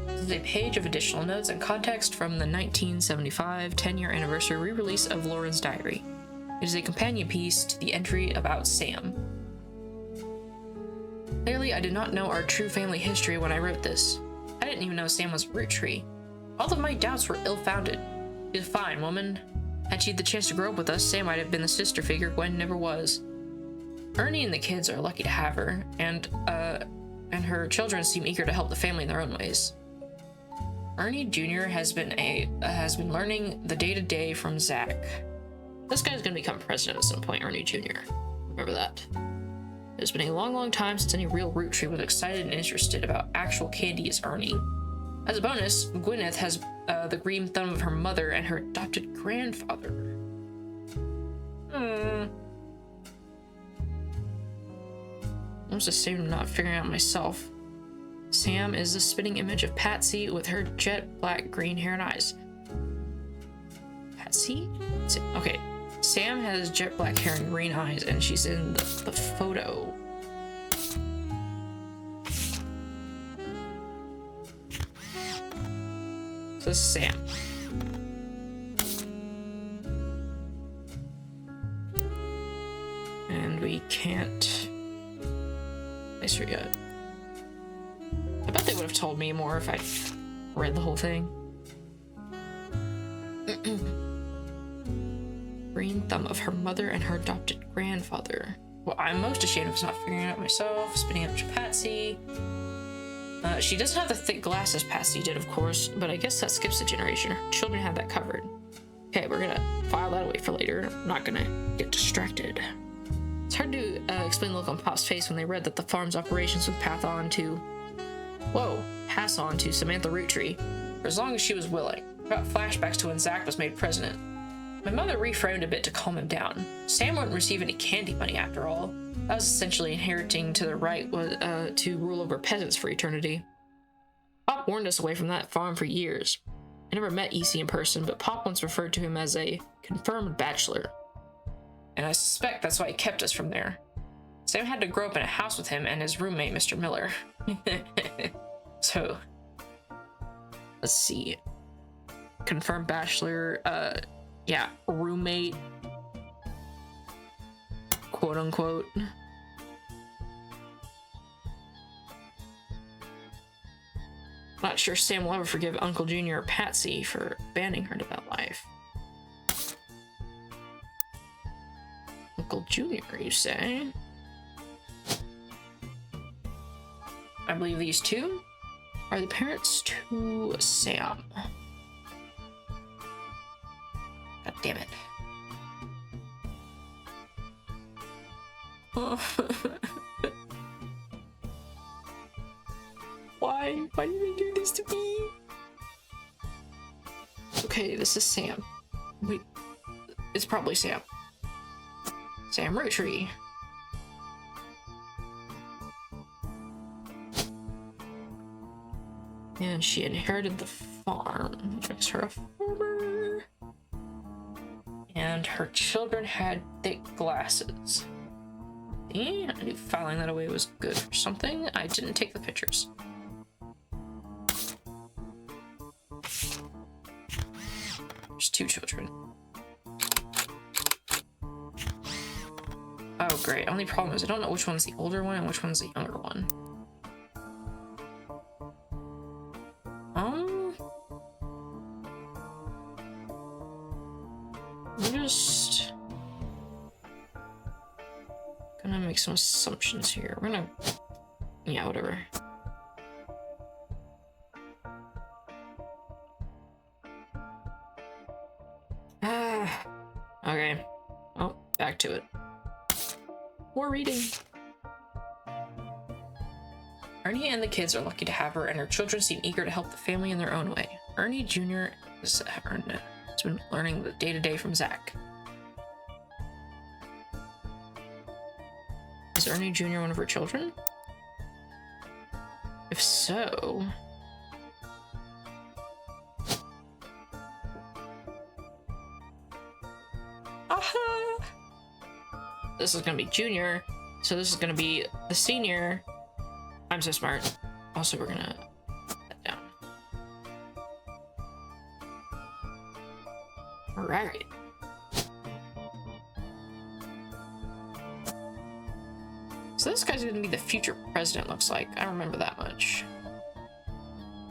This is a page of additional notes and context from the 1975 10-year anniversary re-release of Lauren's diary. It is a companion piece to the entry about Sam. Clearly, I did not know our true family history when I wrote this. I didn't even know Sam was Roottrees. All of my doubts were ill-founded. She's a fine woman. Had she had the chance to grow up with us, Sam might have been the sister figure Gwen never was. Ernie and the kids are lucky to have her, and her children seem eager to help the family in their own ways. Ernie Jr. has been learning the day-to-day from Zach. This guy's gonna become president at some point, Ernie Jr. Remember that. It's been a long, long time since any real Roottrees was excited and interested about actual candy as Ernie. As a bonus, Gwyneth has the green thumb of her mother and her adopted grandfather. I'm just ashamed I'm not figuring out myself. Sam is the spitting image of Patsy with her jet black green hair and eyes. Patsy? Okay, Sam has jet black hair and green eyes, and she's in the photo. So this is Sam. And we can't place her yet. I bet they would have told me more if I read the whole thing. Green thumb of her mother and her adopted grandfather. Well, I'm most ashamed of not figuring it out myself. Spinning up to Patsy. She doesn't have the thick glasses Patsy did, of course, but I guess that skips a generation. Her children have that covered. Okay, we're gonna file that away for later. I'm not gonna get distracted. It's hard to explain the look on Pop's face when they read that the farm's operations would pass on to Samantha Roottrees, for as long as she was willing. About flashbacks to when Zach was made president. My mother reframed a bit to calm him down. Sam wouldn't receive any candy money after all. That was essentially inheriting to the right to rule over peasants for eternity. Pop warned us away from that farm for years. I never met E.C. in person, but Pop once referred to him as a confirmed bachelor. And I suspect that's why he kept us from there. Sam had to grow up in a house with him and his roommate, Mr. Miller. So, let's see. Confirmed bachelor, yeah, roommate, quote unquote. Not sure Sam will ever forgive Uncle Junior or Patsy for abandoning her to that life. Uncle Junior, you say? I believe these two are the parents to Sam. God damn it. Why? Why did they do this to me? Okay, this is Sam. Wait, it's probably Sam. Sam Roottrees. And she inherited the farm. Makes her a farmer. and her children had thick glasses. I knew filing that away was good for something. I didn't take the pictures. There's 2 children. Oh, great. Only problem is I don't know which one's the older one and which one's the younger one. I'm just gonna make some assumptions here. We're gonna, yeah, whatever. Okay. Oh, back to it. More reading. Ernie and the kids are lucky to have her, and her children seem eager to help the family in their own way. Ernie Jr. has been learning the day-to-day from Zach. Is Ernie Jr. one of her children? If so... Aha! This is gonna be Junior, so this is gonna be the senior. I'm so smart. Also, we're gonna put that down. Alright. So this guy's gonna be the future president, looks like. I remember that much.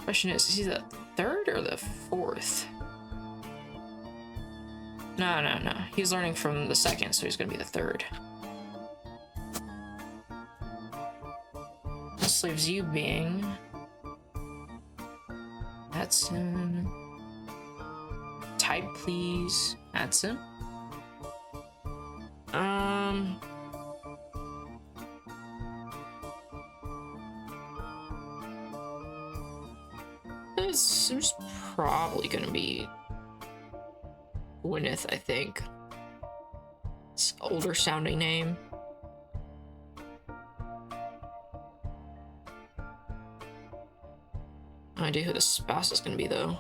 Question is he the 3rd or the 4th? No. He's learning from the 2nd, so he's gonna be the 3rd. This leaves you being... That's him. Type, please. That's him. This is probably gonna be Gwyneth, I think. It's an older sounding name. No idea who the spouse is gonna be though.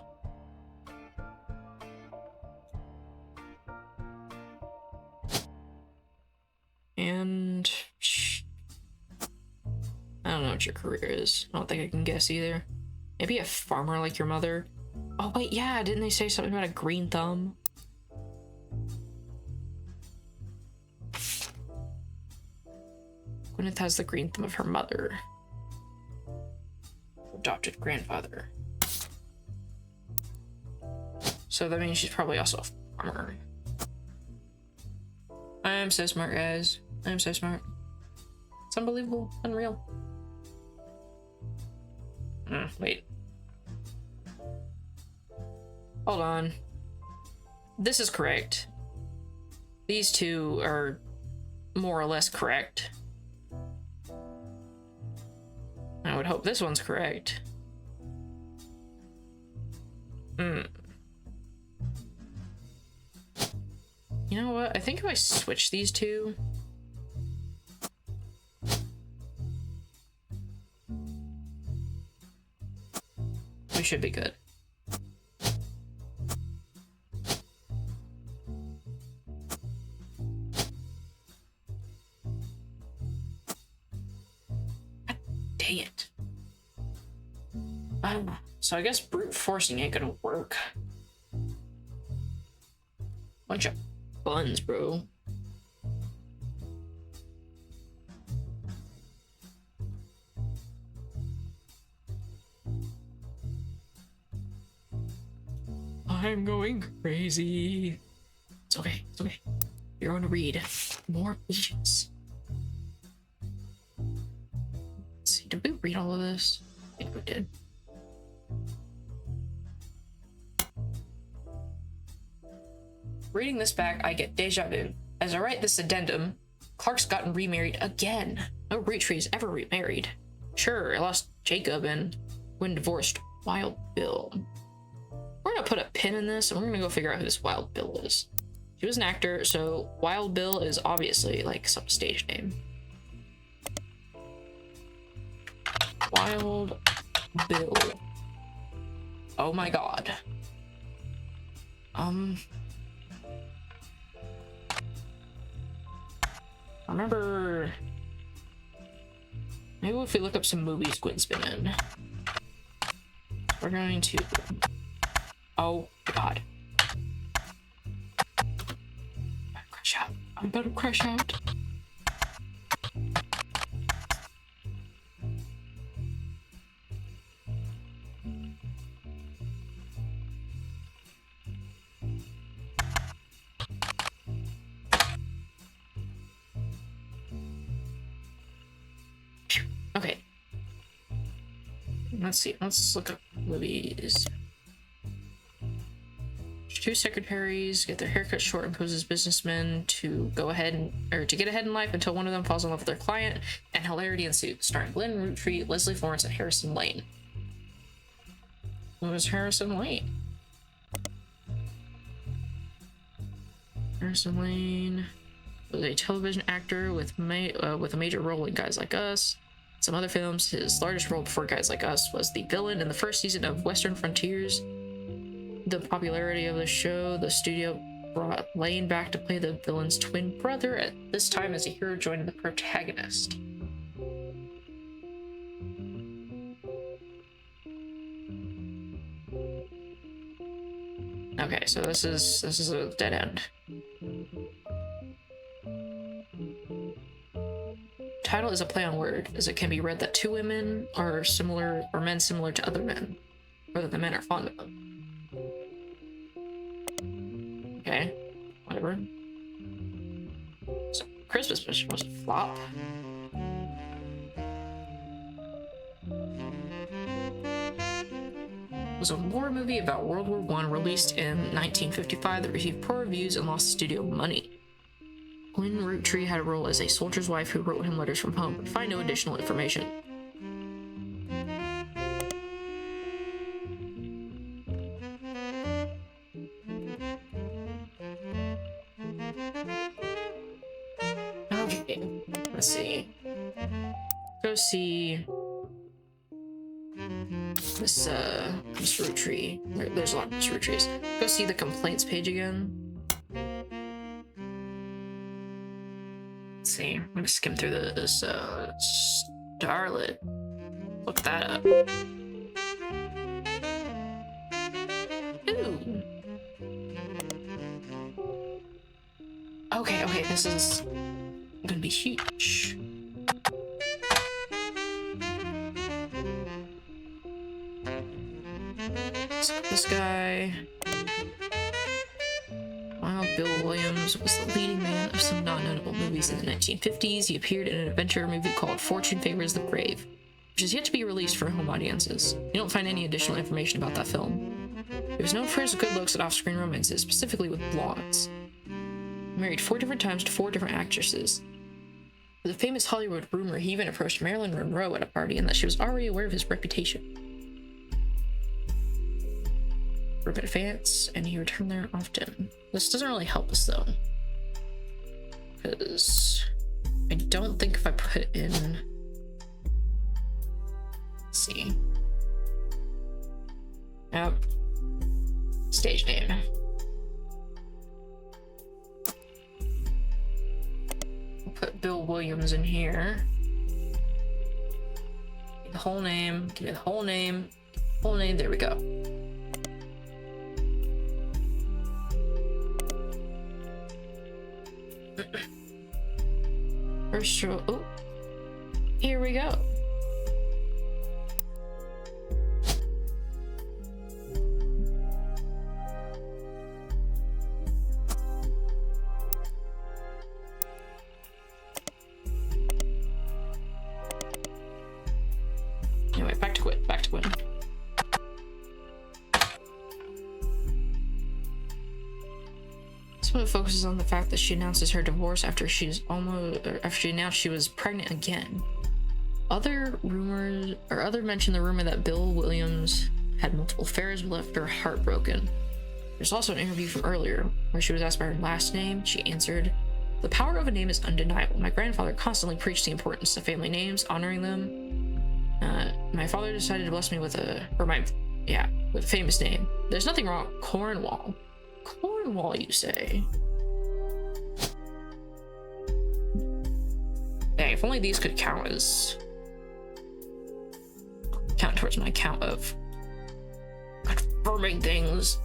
And I don't know what your career is. I don't think I can guess either. Maybe a farmer like your mother. Oh wait, yeah, didn't they say something about a green thumb? Gwyneth has the green thumb of her mother. Adopted grandfather. So that means she's probably also a farmer. I'm so smart, guys. I'm so smart. It's unbelievable. Unreal. Wait. Hold on. This is correct. These 2 are more or less correct. I would hope this one's correct. You know what? I think if I switch these 2... we should be good. God dang it. So I guess brute forcing ain't gonna work. Bunch of buns, bro. I'm going crazy. It's okay, it's okay. You're going to read more pages. Let's see, did we read all of this? I think we did. Reading this back, I get deja vu. As I write this addendum, Clark's gotten remarried again. No Roottrees ever remarried. Sure, I lost Jacob and when divorced, Wild Bill. We're gonna put a pin in this and we're gonna go figure out who this Wild Bill is. She was an actor, so Wild Bill is obviously like some stage name. Wild Bill. Oh my god. remember. Maybe if we look up some movies Gwen's been in. We're going to. Oh, God. Crash out. I'm about to crash out. Okay. Let's see. Let's look up movies. Two secretaries get their haircut short and pose as businessmen to go ahead to get ahead in life until one of them falls in love with their client, and hilarity ensues. Starring Glenn Roottrees, Leslie Florence, and Harrison Lane. Who was Harrison Lane? Harrison Lane was a television actor with a major role in Guys Like Us. Some other films. His largest role before Guys Like Us was the villain in the first season of Western Frontiers. The popularity of the show, the studio brought Lane back to play the villain's twin brother, at this time as a hero joining the protagonist. Okay, so this is a dead end. Title is a play on word, as it can be read that two women are similar, or men similar to other men, or that the men are fond of them. Okay, whatever. So, Christmas Mission was a flop. It was a war movie about World War I released in 1955 that received poor reviews and lost studio money. Gwen Roottrees had a role as a soldier's wife who wrote him letters from home, but find no additional information. Okay, let's see. Go see this Miss Roottrees. There's a lot of Miss Roottrees. Go see the complaints page again. Let's see. I'm gonna skim through this Starlet. Look that up. Ooh. Okay, this is gonna be huge. So this guy. While Bill Williams was the leading man of some non-notable movies in the 1950s, he appeared in an adventure movie called Fortune Favors the Brave, which is yet to be released for home audiences. You don't find any additional information about that film. He was known for his good looks and off-screen romances, specifically with blondes. He married 4 different times to 4 different actresses. With a famous Hollywood rumor, he even approached Marilyn Monroe at a party and that she was already aware of his reputation. Urban advance, and he returned there often. This doesn't really help us though, because I don't think if I put in, let's see, yep, stage name. We'll put Bill Williams in here. The whole name, give me the whole name, there we go. First row. Oh, here we go. Anyway, back to Gwen. This one focuses on the fact that she announces her divorce after she announced she was pregnant again. Other mention the rumor that Bill Williams had multiple affairs left her heartbroken. There's also an interview from earlier where she was asked by her last name. She answered, "The power of a name is undeniable. My grandfather constantly preached the importance of family names, honoring them. My father decided to bless me with a famous name. There's nothing wrong. Cornwall. Cornwall, you say?" if only these could count towards my count of confirming things.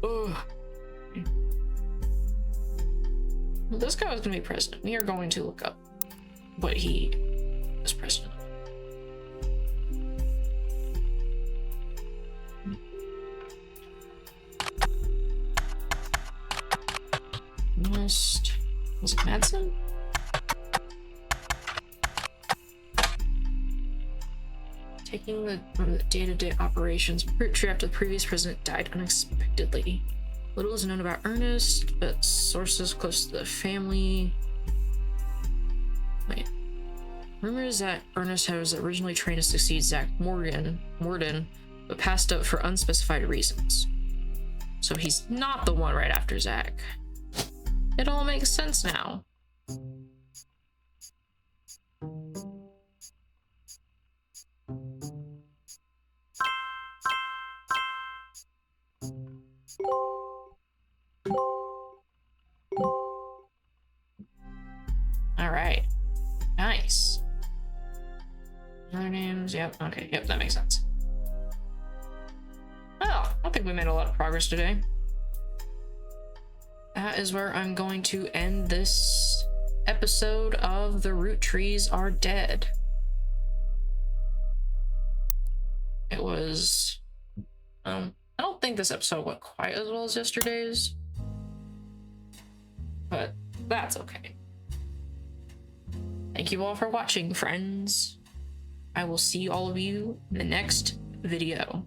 Ugh. This guy was gonna be president. We are going to look up what he is president of. Was it Madsen? Taking the day-to-day operations, Roottrees after the previous president died unexpectedly. Little is known about Ernest, but sources close to the family. Wait. Rumors that Ernest was originally trained to succeed Zach Morden, but passed up for unspecified reasons. So he's not the one right after Zach. It all makes sense now. All right. Nice. Other names? Yep. Okay. Yep. That makes sense. Oh, I think we made a lot of progress today. That is where I'm going to end this episode of The Roottrees Are Dead. It was... I don't think this episode went quite as well as yesterday's. But that's okay. Thank you all for watching, friends. I will see all of you in the next video.